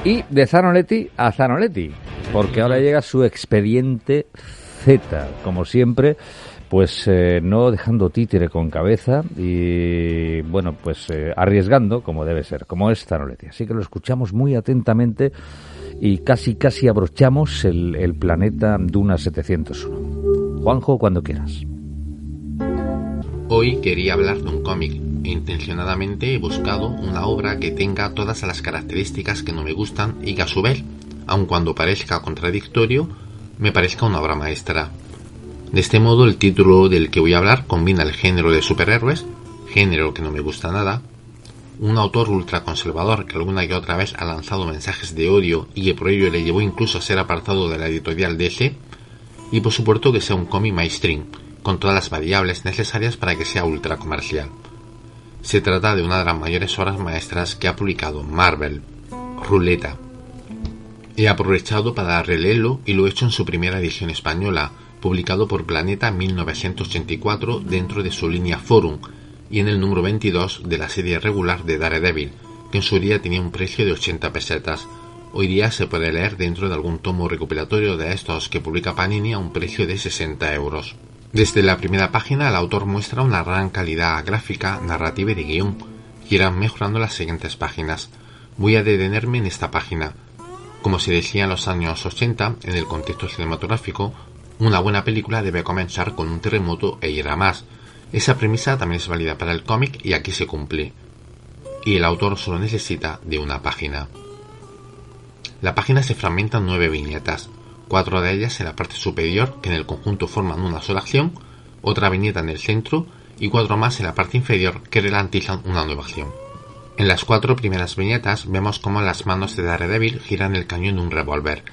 Y de Zanoletti a Zanoletti, porque ahora llega su expediente Z, como siempre, pues no dejando títere con cabeza y, bueno, pues arriesgando, como debe ser, como es Zanoletti. Así que lo escuchamos muy atentamente y casi abrochamos el planeta Duna 701. Juanjo, cuando quieras. Hoy quería hablar de un cómic. Intencionadamente he buscado una obra que tenga todas las características que no me gustan y que a su vez, aun cuando parezca contradictorio, me parezca una obra maestra. De este modo, el título del que voy a hablar combina el género de superhéroes, género que no me gusta nada, un autor ultraconservador que alguna y otra vez ha lanzado mensajes de odio y que por ello le llevó incluso a ser apartado de la editorial DC, y por supuesto que sea un cómic mainstream, con todas las variables necesarias para que sea ultracomercial. Se trata de una de las mayores obras maestras que ha publicado Marvel, Ruleta. He aprovechado para releerlo y lo he hecho en su primera edición española, publicado por Planeta en 1984 dentro de su línea Forum y en el número 22 de la serie regular de Daredevil, que en su día tenía un precio de 80 pesetas. Hoy día se puede leer dentro de algún tomo recopilatorio de estos que publica Panini a un precio de 60 euros. Desde la primera página el autor muestra una gran calidad gráfica, narrativa y de guión, que irán mejorando las siguientes páginas. Voy a detenerme en esta página. Como se decía en los años 80, en el contexto cinematográfico, una buena película debe comenzar con un terremoto e ir a más. Esa premisa también es válida para el cómic y aquí se cumple. Y el autor solo necesita de una página. La página se fragmenta en 9 viñetas. 4 de ellas en la parte superior, que en el conjunto forman una sola acción, otra viñeta en el centro y 4 más en la parte inferior que ralentizan una nueva acción. En las 4 primeras viñetas vemos cómo las manos de Daredevil giran el cañón de un revólver,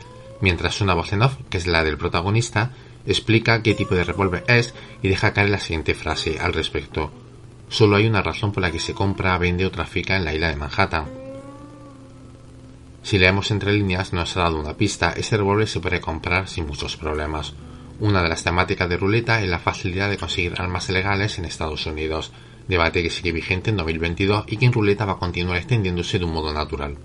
mientras una voz en off, que es la del protagonista, explica qué tipo de revólver es y deja caer la siguiente frase al respecto: solo hay una razón por la que se compra, vende o trafica en la isla de Manhattan. Si leemos entre líneas nos ha dado una pista: ese revólver se puede comprar sin muchos problemas. Una de las temáticas de Ruleta es la facilidad de conseguir armas legales en Estados Unidos, debate que sigue vigente en 2022 y que en Ruleta va a continuar extendiéndose de un modo natural.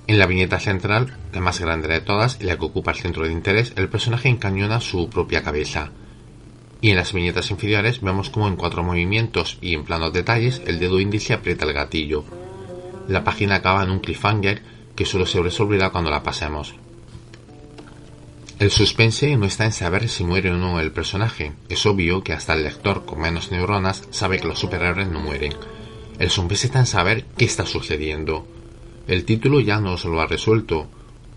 En la viñeta central, la más grande de todas y la que ocupa el centro de interés, el personaje encañona su propia cabeza. Y en las viñetas inferiores vemos como en 4 movimientos y en planos detalles el dedo índice aprieta el gatillo. La página acaba en un cliffhanger que solo se resolverá cuando la pasemos. El suspense no está en saber si muere o no el personaje. Es obvio que hasta el lector con menos neuronas sabe que los superhéroes no mueren. El suspense está en saber qué está sucediendo. El título ya nos lo ha resuelto.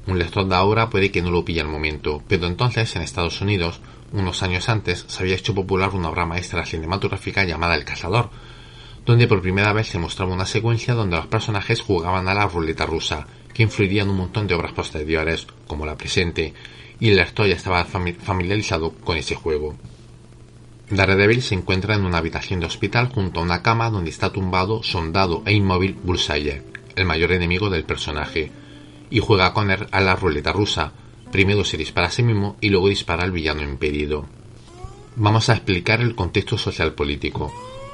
Un lector de ahora puede que no lo pille al momento, pero entonces en Estados Unidos, unos años antes, se había hecho popular una obra maestra cinematográfica llamada El Cazador, donde por primera vez se mostraba una secuencia donde los personajes jugaban a la ruleta rusa, que influiría en un montón de obras posteriores, como la presente, y el lector ya estaba familiarizado con ese juego. Daredevil se encuentra en una habitación de hospital junto a una cama donde está tumbado, sondado e inmóvil Bullseye, el mayor enemigo del personaje, y juega con él a la ruleta rusa. Primero se dispara a sí mismo y luego dispara al villano impedido. Vamos a explicar el contexto social político.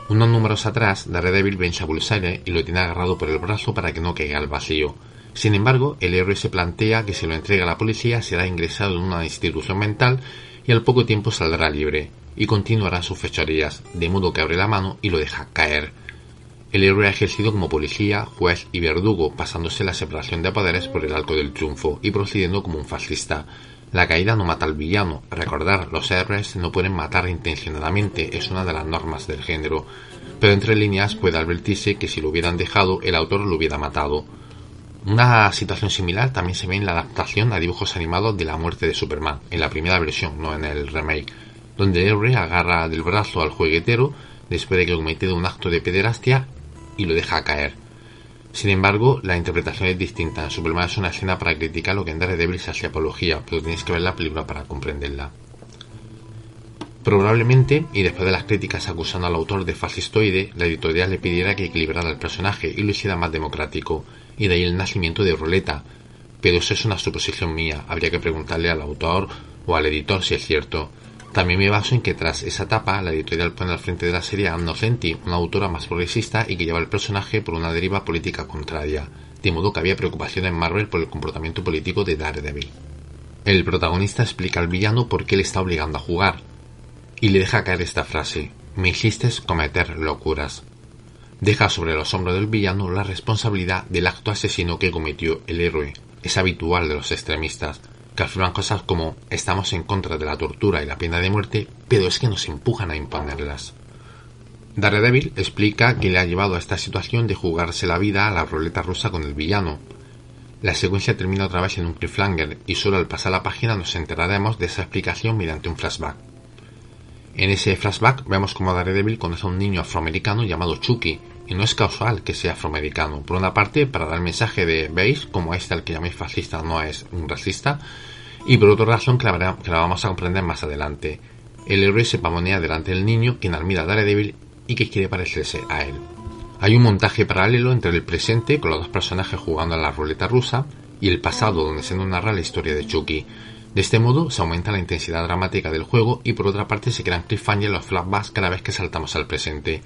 Unos números atrás, Daredevil vence a Bullseye y lo tiene agarrado por el brazo para que no caiga al vacío. Sin embargo, el héroe se plantea que si lo entrega a la policía será ingresado en una institución mental y al poco tiempo saldrá libre, y continuará sus fechorías, de modo que abre la mano y lo deja caer. El héroe ha ejercido como policía, juez y verdugo, pasándose la separación de poderes por el arco del triunfo y procediendo como un fascista. La caída no mata al villano. Recordar, los héroes no pueden matar intencionadamente, es una de las normas del género, pero entre líneas puede advertirse que si lo hubieran dejado, el autor lo hubiera matado. Una situación similar también se ve en la adaptación a dibujos animados de La muerte de Superman, en la primera versión, no en el remake, donde el héroe agarra del brazo al juguetero después de que ha cometido un acto de pederastia y lo deja caer. Sin embargo, la interpretación es distinta. En Superman es una escena para criticar lo que en Daredevil se hace apología, pero tenéis que ver la película para comprenderla. Probablemente, y después de las críticas acusando al autor de fascistoide, la editorial le pidiera que equilibrara el personaje y lo hiciera más democrático, y de ahí el nacimiento de Ruleta. Pero eso es una suposición mía, habría que preguntarle al autor o al editor si es cierto. También me baso en que tras esa etapa, la editorial pone al frente de la serie a Ann Nocenti, una autora más progresista y que lleva el personaje por una deriva política contraria. de modo que había preocupación en Marvel por el comportamiento político de Daredevil. El protagonista explica al villano por qué le está obligando a jugar, y le deja caer esta frase: me hiciste cometer locuras. Deja sobre los hombros del villano la responsabilidad del acto asesino que cometió el héroe. Es habitual de los extremistas, que afirman cosas como estamos en contra de la tortura y la pena de muerte, pero es que nos empujan a imponerlas. Daredevil explica que le ha llevado a esta situación de jugarse la vida a la ruleta rusa con el villano. La secuencia termina otra vez en un cliffhanger y solo al pasar la página nos enteraremos de esa explicación mediante un flashback. En ese flashback vemos como Daredevil conoce a un niño afroamericano llamado Chucky, y no es casual que sea afroamericano. Por una parte, para dar el mensaje de ¿veis? Como al que llamáis fascista no es un racista, y por otra razón que la vamos a comprender más adelante. El héroe se pavonea delante del niño, quien admira a Daredevil y que quiere parecerse a él. Hay un montaje paralelo entre el presente, con los dos personajes jugando a la ruleta rusa, y el pasado, donde se nos narra la historia de Chucky. De este modo se aumenta la intensidad dramática del juego y por otra parte se crean cliffhangers los flashbacks cada vez que saltamos al presente.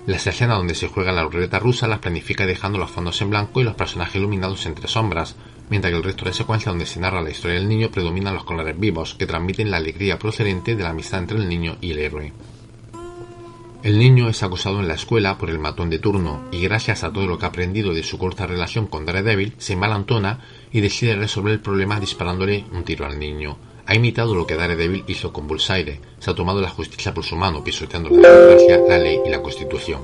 Las escenas donde se juega la ruleta rusa las planifica dejando los fondos en blanco y los personajes iluminados entre sombras, mientras que el resto de secuencias donde se narra la historia del niño predominan los colores vivos, que transmiten la alegría procedente de la amistad entre el niño y el héroe. El niño es acusado en la escuela por el matón de turno, y gracias a todo lo que ha aprendido de su corta relación con Daredevil, se envalentona y decide resolver el problema disparándole un tiro al niño. Ha imitado lo que Daredevil hizo con Bullseye, se ha tomado la justicia por su mano, pisoteando la democracia, la ley y la Constitución.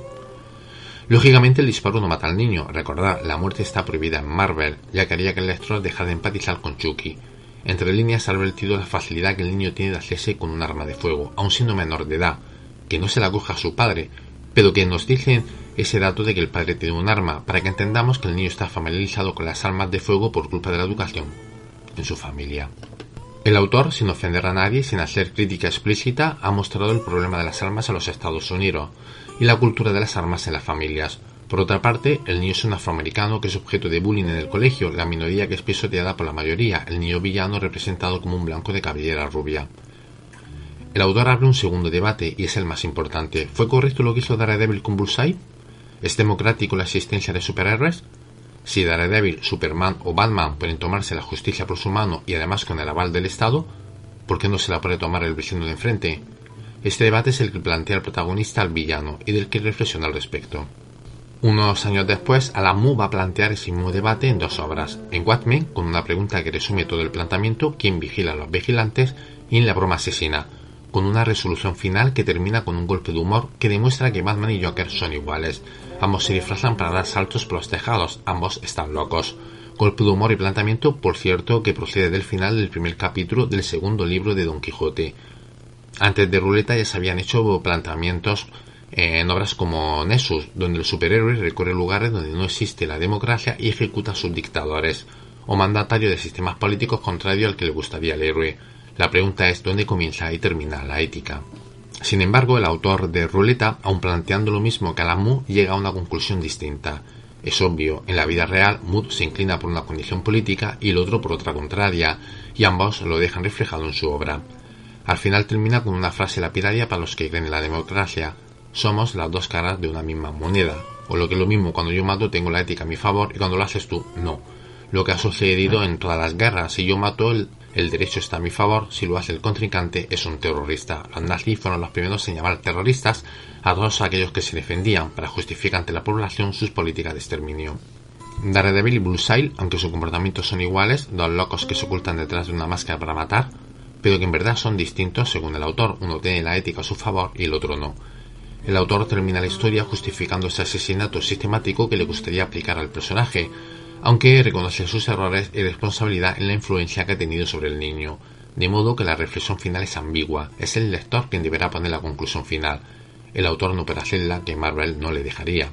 Lógicamente el disparo no mata al niño. Recordad, la muerte está prohibida en Marvel, ya que haría que el lector dejara de empatizar con Chucky. Entre líneas ha advertido la facilidad que el niño tiene de hacerse con un arma de fuego, aun siendo menor de edad, que no se la coja a su padre, pero que nos dicen ese dato de que el padre tiene un arma, para que entendamos que el niño está familiarizado con las armas de fuego por culpa de la educación en su familia. El autor, sin ofender a nadie, sin hacer crítica explícita, ha mostrado el problema de las armas en los Estados Unidos y la cultura de las armas en las familias. Por otra parte, el niño es un afroamericano que es objeto de bullying en el colegio, la minoría que es pisoteada por la mayoría, el niño villano representado como un blanco de cabellera rubia. El autor abre un segundo debate, y es el más importante. ¿Fue correcto lo que hizo Daredevil con Bullseye? ¿Es democrático la existencia de superhéroes? Si Daredevil, Superman o Batman pueden tomarse la justicia por su mano y además con el aval del Estado, ¿por qué no se la puede tomar el vecino de enfrente? Este debate es el que plantea el protagonista al villano y del que reflexiona al respecto. Unos años después, Alan Moore va a plantear ese mismo debate en dos obras. En Watchmen, con una pregunta que resume todo el planteamiento, ¿quién vigila a los vigilantes? Y en La broma asesina, con una resolución final que termina con un golpe de humor que demuestra que Batman y Joker son iguales. Ambos se disfrazan para dar saltos por los tejados, ambos están locos. Golpe de humor y planteamiento, por cierto, que procede del final del primer capítulo del segundo libro de Don Quijote. Antes de Ruleta ya se habían hecho planteamientos en obras como Nessus, donde el superhéroe recorre lugares donde no existe la democracia y ejecuta a sus dictadores, o mandatario de sistemas políticos contrarios al que le gustaría al héroe. La pregunta es dónde comienza y termina la ética. Sin embargo, el autor de Ruleta, aun planteando lo mismo que Alan Moore, llega a una conclusión distinta. Es obvio, en la vida real, Moore se inclina por una condición política y el otro por otra contraria, y ambos lo dejan reflejado en su obra. Al final termina con una frase lapidaria para los que creen en la democracia: somos las dos caras de una misma moneda, o lo que es lo mismo, cuando yo mato tengo la ética a mi favor y cuando lo haces tú, no. Lo que ha sucedido en todas las guerras: si yo mato, el derecho está a mi favor, si lo hace el contrincante es un terrorista. Los nazis fueron los primeros en llamar terroristas a todos aquellos que se defendían para justificar ante la población sus políticas de exterminio. Daredevil y Bullseye, aunque sus comportamientos son iguales, dos locos que se ocultan detrás de una máscara para matar, pero que en verdad son distintos según el autor. Uno tiene la ética a su favor y el otro no. El autor termina la historia justificando ese asesinato sistemático que le gustaría aplicar al personaje, aunque reconoce sus errores y responsabilidad en la influencia que ha tenido sobre el niño, de modo que la reflexión final es ambigua. Es el lector quien deberá poner la conclusión final. El autor no puede hacerla, que Marvel no le dejaría.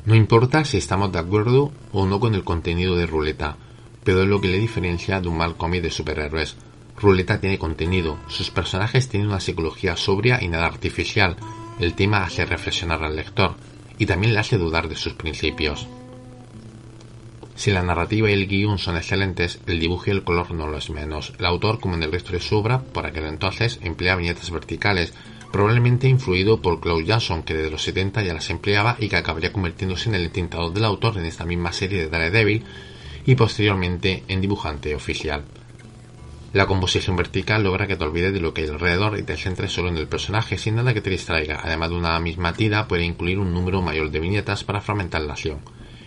No importa si estamos de acuerdo o no con el contenido de Ruleta, pero es lo que le diferencia de un mal cómic de superhéroes. Ruleta tiene contenido, sus personajes tienen una psicología sobria y nada artificial, el tema hace reflexionar al lector, y también le hace dudar de sus principios. Si la narrativa y el guión son excelentes, el dibujo y el color no lo es menos. El autor, como en el resto de su obra, por aquel entonces, emplea viñetas verticales, probablemente influido por Claude Janson, que desde los 70 ya las empleaba y que acabaría convirtiéndose en el tintador del autor en esta misma serie de Daredevil y posteriormente en dibujante oficial. La composición vertical logra que te olvides de lo que hay alrededor y te centres solo en el personaje sin nada que te distraiga. Además de una misma tira puede incluir un número mayor de viñetas para fragmentar la acción.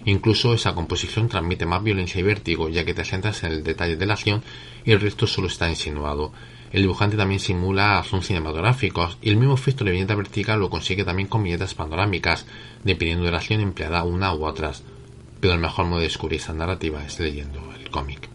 Incluso esa composición transmite más violencia y vértigo, ya que te centras en el detalle de la acción y el resto solo está insinuado. El dibujante también simula zooms cinematográficos y el mismo efecto de viñeta vertical lo consigue también con viñetas panorámicas, dependiendo de la acción empleada una u otras. Pero el mejor modo de descubrir esta narrativa es leyendo el cómic.